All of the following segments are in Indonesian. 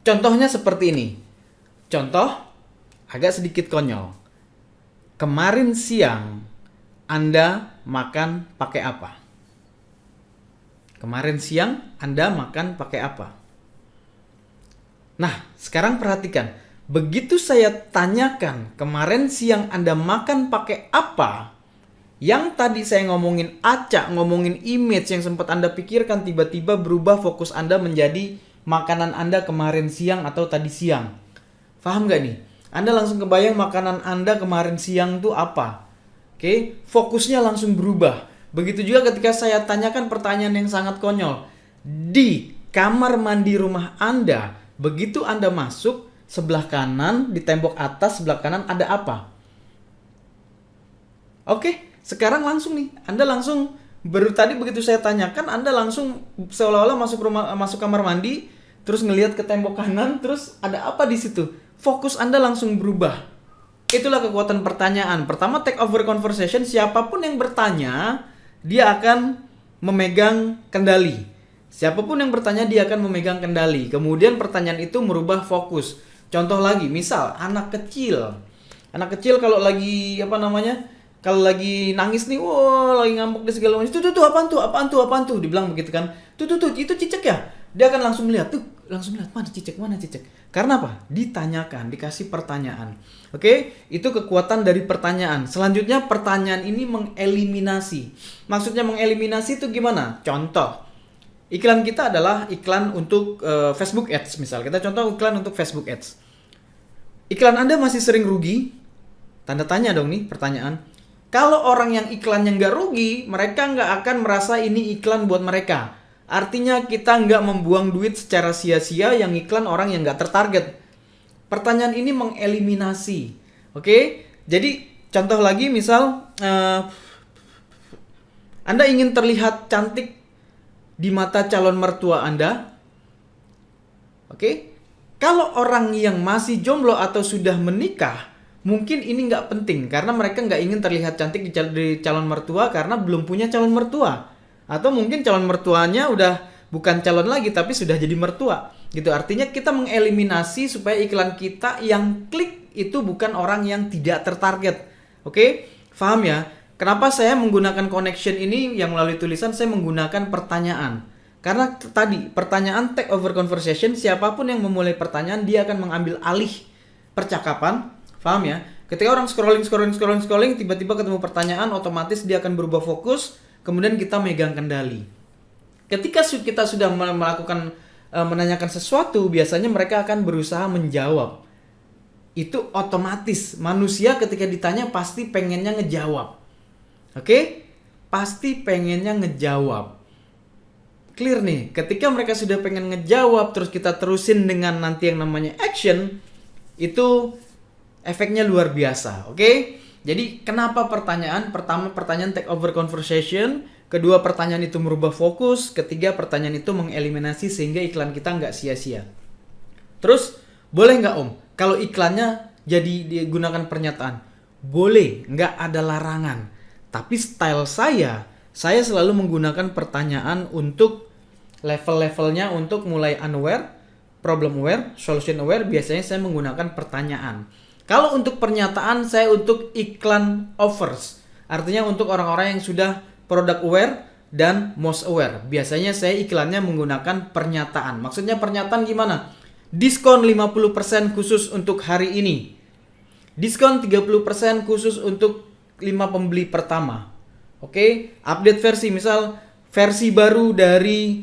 Contohnya seperti ini. Contoh agak sedikit konyol. Kemarin siang Anda makan pakai apa? Kemarin siang Anda makan pakai apa? Nah, sekarang perhatikan. Begitu saya tanyakan, kemarin siang Anda makan pakai apa? Yang tadi saya ngomongin acak, ngomongin image yang sempat Anda pikirkan, tiba-tiba berubah fokus Anda menjadi makanan Anda kemarin siang atau tadi siang. Paham gak nih? Anda langsung kebayang makanan Anda kemarin siang itu apa? Oke, fokusnya langsung berubah. Begitu juga ketika saya tanyakan pertanyaan yang sangat konyol. Di kamar mandi rumah Anda, begitu Anda masuk, sebelah kanan, di tembok atas sebelah kanan ada apa? Oke, sekarang langsung nih, Anda langsung baru tadi begitu saya tanyakan, Anda langsung seolah-olah masuk kamar mandi, terus ngelihat ke tembok kanan, terus ada apa di situ? Fokus Anda langsung berubah. Itulah kekuatan pertanyaan. Pertama, take over conversation. Siapapun yang bertanya, dia akan memegang kendali. Siapapun yang bertanya, dia akan memegang kendali. Kemudian pertanyaan itu merubah fokus. Contoh lagi, misal anak kecil. Anak kecil kalau lagi kalau lagi nangis nih, wah lagi ngambek di segala macam. Tuh apaan tuh, dibilang begitu kan. Tuh itu cicak ya. Dia akan langsung lihat mana cicak. Karena apa? Ditanyakan, dikasih pertanyaan. Oke, itu kekuatan dari pertanyaan. Selanjutnya pertanyaan ini mengeliminasi. Maksudnya mengeliminasi itu gimana? Contoh, iklan kita adalah iklan untuk Facebook Ads misal. Kita contoh iklan untuk Facebook Ads. Iklan Anda masih sering rugi? Tanda tanya dong nih, pertanyaan. Kalau orang yang iklannya nggak rugi, mereka nggak akan merasa ini iklan buat mereka. Artinya kita nggak membuang duit secara sia-sia yang iklan orang yang nggak tertarget. Pertanyaan ini mengeliminasi. Oke? Jadi contoh lagi misal Anda ingin terlihat cantik di mata calon mertua Anda. Oke? Kalau orang yang masih jomblo atau sudah menikah, mungkin ini nggak penting karena mereka nggak ingin terlihat cantik di calon mertua karena belum punya calon mertua. Atau mungkin calon mertuanya udah bukan calon lagi tapi sudah jadi mertua. Gitu. Artinya kita mengeliminasi supaya iklan kita yang klik itu bukan orang yang tidak tertarget. Oke? Paham ya? Kenapa saya menggunakan connection ini yang melalui tulisan saya menggunakan pertanyaan? Karena tadi pertanyaan take over conversation, siapapun yang memulai pertanyaan dia akan mengambil alih percakapan. Paham ya? Ketika orang scrolling, tiba-tiba ketemu pertanyaan, otomatis dia akan berubah fokus, kemudian kita megang kendali. Ketika kita sudah menanyakan sesuatu, biasanya mereka akan berusaha menjawab. Itu otomatis. Manusia ketika ditanya pasti pengennya ngejawab. Oke? Pasti pengennya ngejawab. Clear nih, ketika mereka sudah pengen ngejawab, terus kita terusin dengan nanti yang namanya action, itu efeknya luar biasa, oke? Jadi kenapa pertanyaan? Pertama, pertanyaan take over conversation. Kedua, pertanyaan itu merubah fokus. Ketiga, pertanyaan itu mengeliminasi sehingga iklan kita nggak sia-sia. Terus, boleh nggak Om? Kalau iklannya jadi digunakan pernyataan? Boleh, nggak ada larangan. Tapi style saya selalu menggunakan pertanyaan untuk level-levelnya untuk mulai unaware, problem aware, solution aware. Biasanya saya menggunakan pertanyaan. Kalau untuk pernyataan, saya untuk iklan offers. Artinya untuk orang-orang yang sudah product aware dan most aware. Biasanya saya iklannya menggunakan pernyataan. Maksudnya pernyataan gimana? Diskon 50% khusus untuk hari ini. Diskon 30% khusus untuk 5 pembeli pertama. Oke, update versi, misal versi baru dari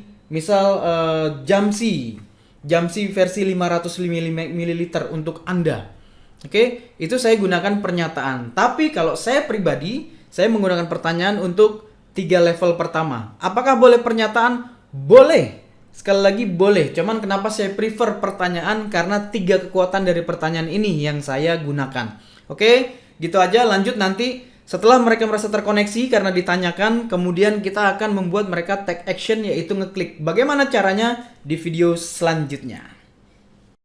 Jamsi versi 500 ml untuk Anda. Oke, itu saya gunakan pernyataan. Tapi kalau saya pribadi, saya menggunakan pertanyaan untuk 3 level pertama. Apakah boleh pernyataan? Boleh. Sekali lagi boleh. Cuman kenapa saya prefer pertanyaan? Karena 3 kekuatan dari pertanyaan ini yang saya gunakan. Oke, gitu aja. Lanjut nanti. Setelah mereka merasa terkoneksi karena ditanyakan, kemudian kita akan membuat mereka take action yaitu ngeklik. Bagaimana caranya? Di video selanjutnya.